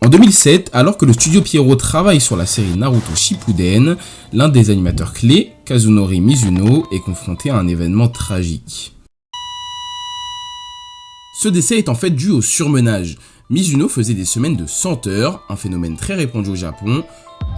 En 2007, alors que le studio Pierrot travaille sur la série Naruto Shippuden, l'un des animateurs clés, Kazunori Mizuno, est confronté à un événement tragique. Ce décès est en fait dû au surmenage. Mizuno faisait des semaines de 100 heures, un phénomène très répandu au Japon,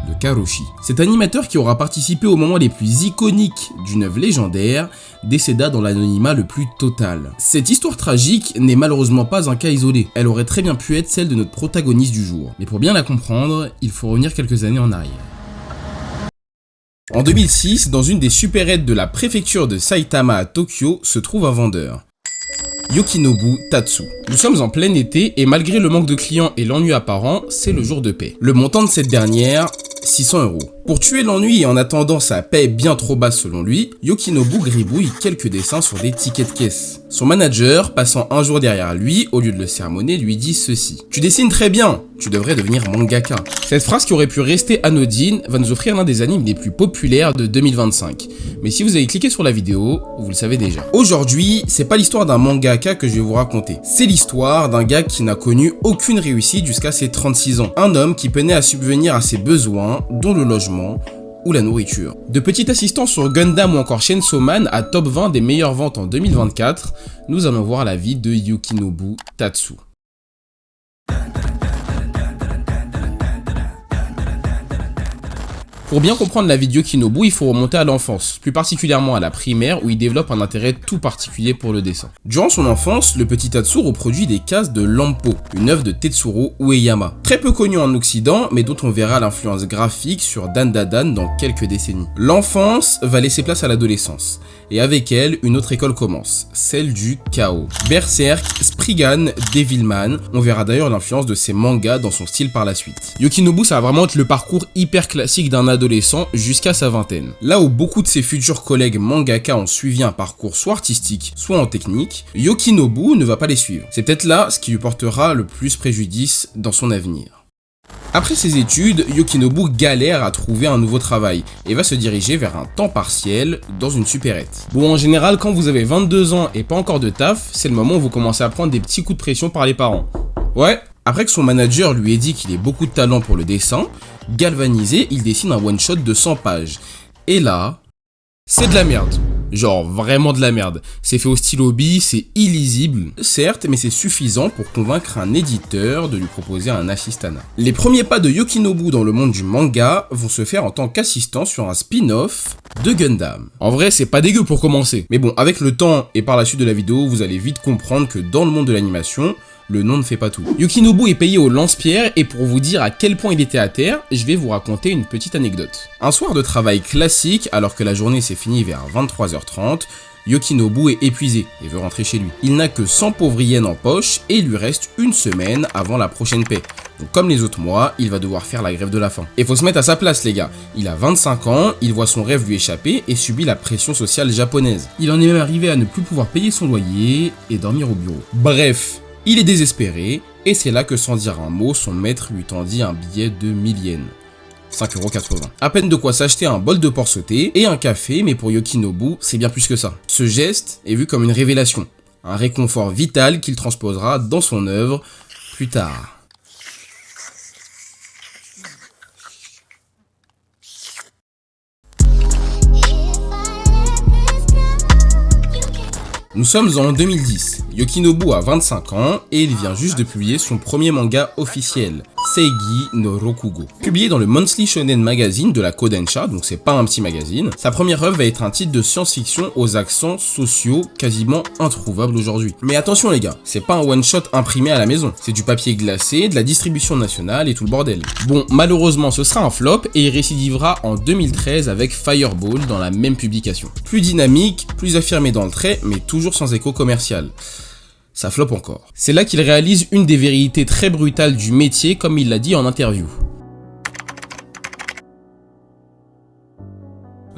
le karoshi. Cet animateur qui aura participé aux moments les plus iconiques d'une œuvre légendaire décéda dans l'anonymat le plus total. Cette histoire tragique n'est malheureusement pas un cas isolé, elle aurait très bien pu être celle de notre protagoniste du jour. Mais pour bien la comprendre, il faut revenir quelques années en arrière. En 2006, dans une des supérettes de la préfecture de Saitama à Tokyo, se trouve un vendeur. Yokinobu Tatsu. Nous sommes en plein été et malgré le manque de clients et l'ennui apparent, c'est le jour de paie. Le montant de cette dernière, 600 €. Pour tuer l'ennui et en attendant sa paie bien trop basse selon lui, Yokinobu gribouille quelques dessins sur des tickets de caisse. Son manager, passant un jour derrière lui, au lieu de le sermonner, lui dit ceci: « Tu dessines très bien, tu devrais devenir mangaka. » Cette phrase qui aurait pu rester anodine va nous offrir l'un des animes les plus populaires de 2025. Mais si vous avez cliqué sur la vidéo, vous le savez déjà. Aujourd'hui, c'est pas l'histoire d'un mangaka que je vais vous raconter. C'est l'histoire d'un gars qui n'a connu aucune réussite jusqu'à ses 36 ans. Un homme qui peinait à subvenir à ses besoins, dont le logement ou la nourriture. De petit assistant sur Gundam ou encore Chainsaw Man à top 20 des meilleures ventes en 2024, nous allons voir la vie de Yokinobu Tatsu. Pour bien comprendre la vie de Yokinobu, il faut remonter à l'enfance, plus particulièrement à la primaire où il développe un intérêt tout particulier pour le dessin. Durant son enfance, le petit Tatsu reproduit des cases de Lampo, une œuvre de Tetsuro Ueyama, très peu connue en Occident mais dont on verra l'influence graphique sur Dan Da Dan dans quelques décennies. L'enfance va laisser place à l'adolescence, et avec elle, une autre école commence, celle du chaos. Berserk, Spriggan, Devilman, on verra d'ailleurs l'influence de ces mangas dans son style par la suite. Yokinobu, ça va vraiment être le parcours hyper classique d'un adolescent jusqu'à sa vingtaine. Là où beaucoup de ses futurs collègues mangaka ont suivi un parcours soit artistique, soit en technique, Yokinobu ne va pas les suivre. C'est peut-être là ce qui lui portera le plus préjudice dans son avenir. Après ses études, Yokinobu galère à trouver un nouveau travail et va se diriger vers un temps partiel dans une supérette. Bon, en général, quand vous avez 22 ans et pas encore de taf, c'est le moment où vous commencez à prendre des petits coups de pression par les parents. Ouais, après que son manager lui ait dit qu'il ait beaucoup de talent pour le dessin, galvanisé, il dessine un one-shot de 100 pages. Et là, c'est de la merde. Genre vraiment de la merde. C'est fait au stylo bille, c'est illisible, certes, mais c'est suffisant pour convaincre un éditeur de lui proposer un assistanat. Les premiers pas de Yokinobu dans le monde du manga vont se faire en tant qu'assistant sur un spin-off de Gundam. En vrai, c'est pas dégueu pour commencer. Mais bon, avec le temps et par la suite de la vidéo, vous allez vite comprendre que dans le monde de l'animation, le nom ne fait pas tout. Yokinobu est payé au lance-pierre et pour vous dire à quel point il était à terre, je vais vous raconter une petite anecdote. Un soir de travail classique, alors que la journée s'est finie vers 23h30, Yokinobu est épuisé et veut rentrer chez lui. Il n'a que 100 pauvres yens en poche et il lui reste une semaine avant la prochaine paie. Donc comme les autres mois, il va devoir faire la grève de la faim. Et faut se mettre à sa place les gars. Il a 25 ans, il voit son rêve lui échapper et subit la pression sociale japonaise. Il en est même arrivé à ne plus pouvoir payer son loyer et dormir au bureau. Bref, il est désespéré, et c'est là que sans dire un mot, son maître lui tendit un billet de 1000 yens. 5,80 €. À peine de quoi s'acheter un bol de porc sauté et un café, mais pour Yokinobu, c'est bien plus que ça. Ce geste est vu comme une révélation, un réconfort vital qu'il transposera dans son œuvre plus tard. Nous sommes en 2010, Yokinobu a 25 ans et il vient juste de publier son premier manga officiel, Seigi no Rokugo. Publié dans le Monthly Shonen Magazine de la Kodansha, donc c'est pas un petit magazine, sa première œuvre va être un titre de science-fiction aux accents sociaux quasiment introuvables aujourd'hui. Mais attention les gars, c'est pas un one-shot imprimé à la maison, c'est du papier glacé, de la distribution nationale et tout le bordel. Bon, malheureusement ce sera un flop et il récidivera en 2013 avec Fireball dans la même publication. Plus dynamique, plus affirmé dans le trait, mais toujours sans écho commercial. Ça floppe encore. C'est là qu'il réalise une des vérités très brutales du métier comme il l'a dit en interview.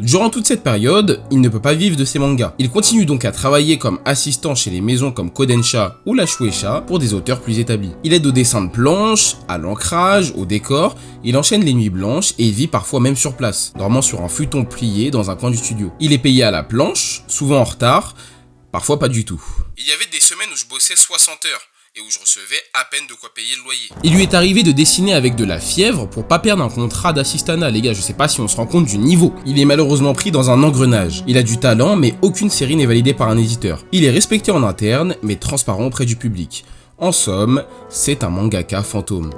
Durant toute cette période, il ne peut pas vivre de ses mangas. Il continue donc à travailler comme assistant chez les maisons comme Kodansha ou la Shueisha pour des auteurs plus établis. Il aide au dessin de planches, à l'ancrage, au décor, il enchaîne les nuits blanches et il vit parfois même sur place, dormant sur un futon plié dans un coin du studio. Il est payé à la planche, souvent en retard, parfois pas du tout. Il y avait des semaines où je bossais 60 heures et où je recevais à peine de quoi payer le loyer. Il lui est arrivé de dessiner avec de la fièvre pour pas perdre un contrat d'assistanat. Les gars, je sais pas si on se rend compte du niveau. Il est malheureusement pris dans un engrenage. Il a du talent, mais aucune série n'est validée par un éditeur. Il est respecté en interne, mais transparent auprès du public. En somme, c'est un mangaka fantôme.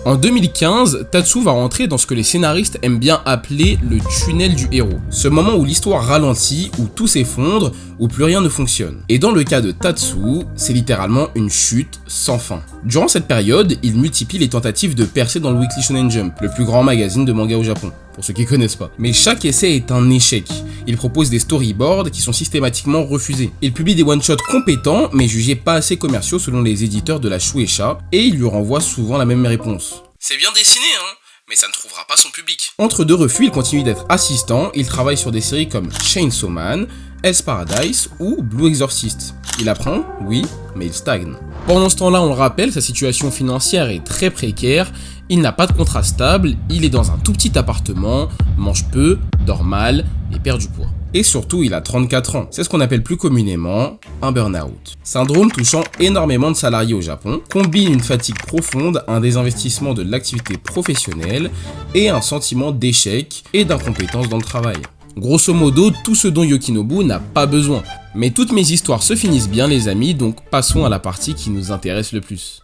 En 2015, Tatsu va rentrer dans ce que les scénaristes aiment bien appeler le tunnel du héros. Ce moment où l'histoire ralentit, où tout s'effondre, où plus rien ne fonctionne. Et dans le cas de Tatsu, c'est littéralement une chute sans fin. Durant cette période, il multiplie les tentatives de percer dans le Weekly Shonen Jump, le plus grand magazine de manga au Japon, pour ceux qui connaissent pas. Mais chaque essai est un échec. Il propose des storyboards qui sont systématiquement refusés. Il publie des one-shots compétents, mais jugés pas assez commerciaux selon les éditeurs de la Shueisha, et il lui renvoie souvent la même réponse. C'est bien dessiné, hein, mais ça ne trouvera pas son public. Entre deux refus, il continue d'être assistant, il travaille sur des séries comme Chainsaw Man, Hell's Paradise ou Blue Exorcist. Il apprend, oui, mais il stagne. Pendant ce temps-là, on le rappelle, sa situation financière est très précaire, il n'a pas de contrat stable, il est dans un tout petit appartement, mange peu, dort mal et perd du poids. Et surtout, il a 34 ans. C'est ce qu'on appelle plus communément un burn-out. Syndrome touchant énormément de salariés au Japon, combine une fatigue profonde, un désinvestissement de l'activité professionnelle et un sentiment d'échec et d'incompétence dans le travail. Grosso modo, tout ce dont Yokinobu n'a pas besoin. Mais toutes mes histoires se finissent bien les amis, donc passons à la partie qui nous intéresse le plus.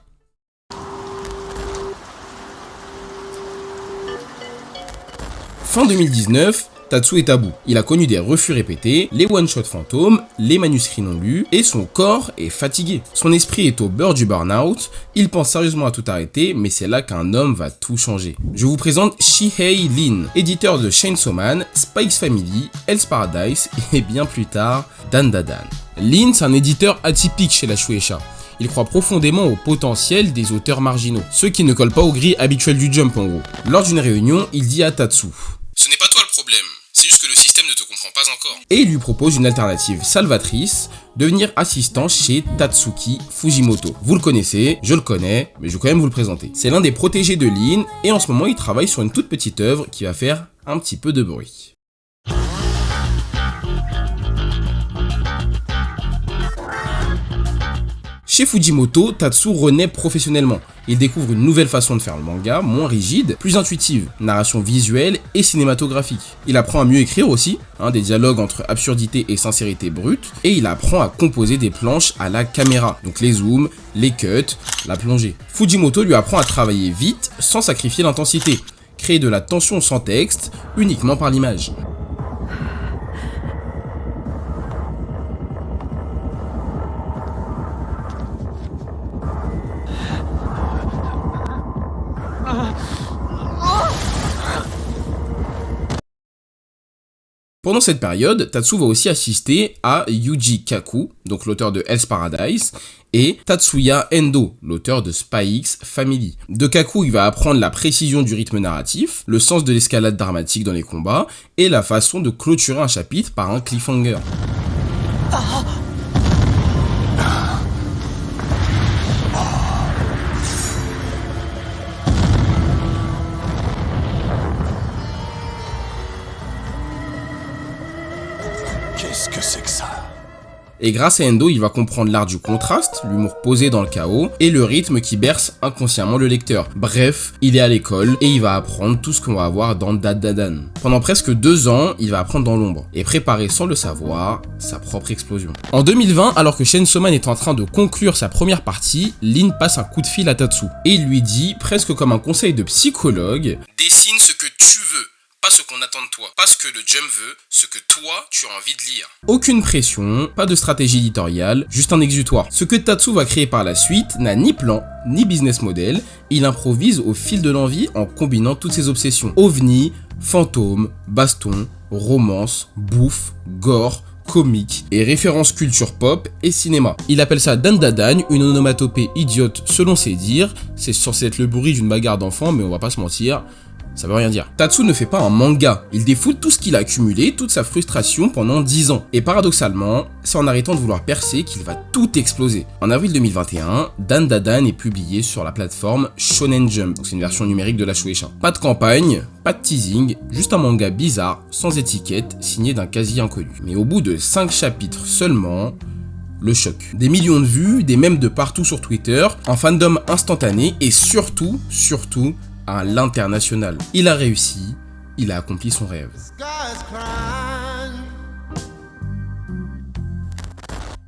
Fin 2019, Tatsu est à bout. Il a connu des refus répétés, les one-shots fantômes, les manuscrits non lus, et son corps est fatigué. Son esprit est au beurre du burn-out, il pense sérieusement à tout arrêter, mais c'est là qu'un homme va tout changer. Je vous présente Shihei Lin, éditeur de Chainsaw Man, Spikes Family, Hell's Paradise, et bien plus tard, Dandadan. Lin, c'est un éditeur atypique chez la Shueisha. Il croit profondément au potentiel des auteurs marginaux, ceux qui ne collent pas aux grilles habituelles du Jump en gros. Lors d'une réunion, il dit à Tatsu: ce n'est pas toi le problème, c'est juste que le système ne te comprend pas encore. Et il lui propose une alternative salvatrice, devenir assistant chez Tatsuki Fujimoto. Vous le connaissez, je le connais, mais je vais quand même vous le présenter. C'est l'un des protégés de Lin, et en ce moment il travaille sur une toute petite œuvre qui va faire un petit peu de bruit. Chez Fujimoto, Tatsu renaît professionnellement. Il découvre une nouvelle façon de faire le manga, moins rigide, plus intuitive, narration visuelle et cinématographique. Il apprend à mieux écrire aussi, des dialogues entre absurdité et sincérité brute, et il apprend à composer des planches à la caméra, donc les zooms, les cuts, la plongée. Fujimoto lui apprend à travailler vite, sans sacrifier l'intensité, créer de la tension sans texte, uniquement par l'image. Pendant cette période, Tatsu va aussi assister à Yuji Kaku, donc l'auteur de Hell's Paradise, et Tatsuya Endo, l'auteur de Spy X Family. De Kaku, il va apprendre la précision du rythme narratif, le sens de l'escalade dramatique dans les combats, et la façon de clôturer un chapitre par un cliffhanger. Qu'est-ce que c'est que ça? Et grâce à Endo, il va comprendre l'art du contraste, l'humour posé dans le chaos, et le rythme qui berce inconsciemment le lecteur. Bref, il est à l'école, et il va apprendre tout ce qu'on va avoir dans Dandadan. Pendant presque 2 ans, il va apprendre dans l'ombre, et préparer sans le savoir, sa propre explosion. En 2020, alors que Chainsaw Man est en train de conclure sa première partie, Lin passe un coup de fil à Tatsu, et il lui dit, presque comme un conseil de psychologue: dessine ce que tu veux. Pas ce qu'on attend de toi, pas ce que le Jump veut, ce que toi, tu as envie de lire. Aucune pression, pas de stratégie éditoriale, juste un exutoire. Ce que Tatsu va créer par la suite n'a ni plan, ni business model, il improvise au fil de l'envie en combinant toutes ses obsessions. OVNI, fantômes, baston, romance, bouffe, gore, comique et références culture pop et cinéma. Il appelle ça Dandadan, une onomatopée idiote selon ses dires. C'est censé être le bruit d'une bagarre d'enfants, mais on va pas se mentir, Ça veut rien dire. Tatsu ne fait pas un manga, il défoule tout ce qu'il a accumulé, toute sa frustration pendant 10 ans. Et paradoxalement, c'est en arrêtant de vouloir percer qu'il va tout exploser. En avril 2021, Dan Da Dan est publié sur la plateforme Shonen Jump, donc c'est une version numérique de la Shueisha. Pas de campagne, pas de teasing, juste un manga bizarre, sans étiquette, signé d'un quasi inconnu. Mais au bout de 5 chapitres seulement, le choc. Des millions de vues, des mèmes de partout sur Twitter, un fandom instantané et surtout, à l'international. Il a réussi, il a accompli son rêve.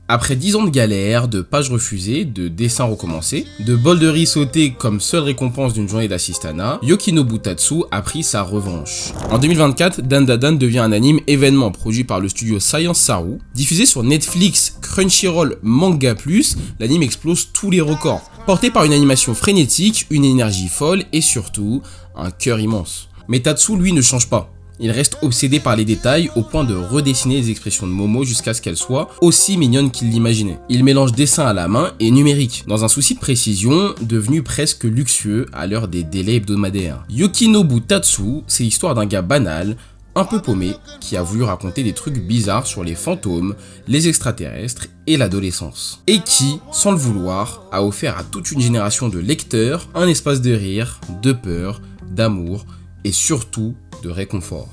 Après 10 ans de galère, de pages refusées, de dessins recommencés, de bol de riz sauté comme seule récompense d'une journée d'assistanat, Yokinobu Tatsu a pris sa revanche. En 2024, Dan Da Dan devient un anime événement produit par le studio Science Saru. Diffusé sur Netflix, Crunchyroll, Manga Plus, l'anime explose tous les records. Porté par une animation frénétique, une énergie folle et surtout, un cœur immense. Mais Tatsu, lui, ne change pas. Il reste obsédé par les détails au point de redessiner les expressions de Momo jusqu'à ce qu'elles soient aussi mignonnes qu'il l'imaginait. Il mélange dessin à la main et numérique, dans un souci de précision devenu presque luxueux à l'heure des délais hebdomadaires. Yokinobu Tatsu, c'est l'histoire d'un gars banal, un peu paumé, qui a voulu raconter des trucs bizarres sur les fantômes, les extraterrestres et l'adolescence. Et qui, sans le vouloir, a offert à toute une génération de lecteurs un espace de rire, de peur, d'amour et surtout de réconfort.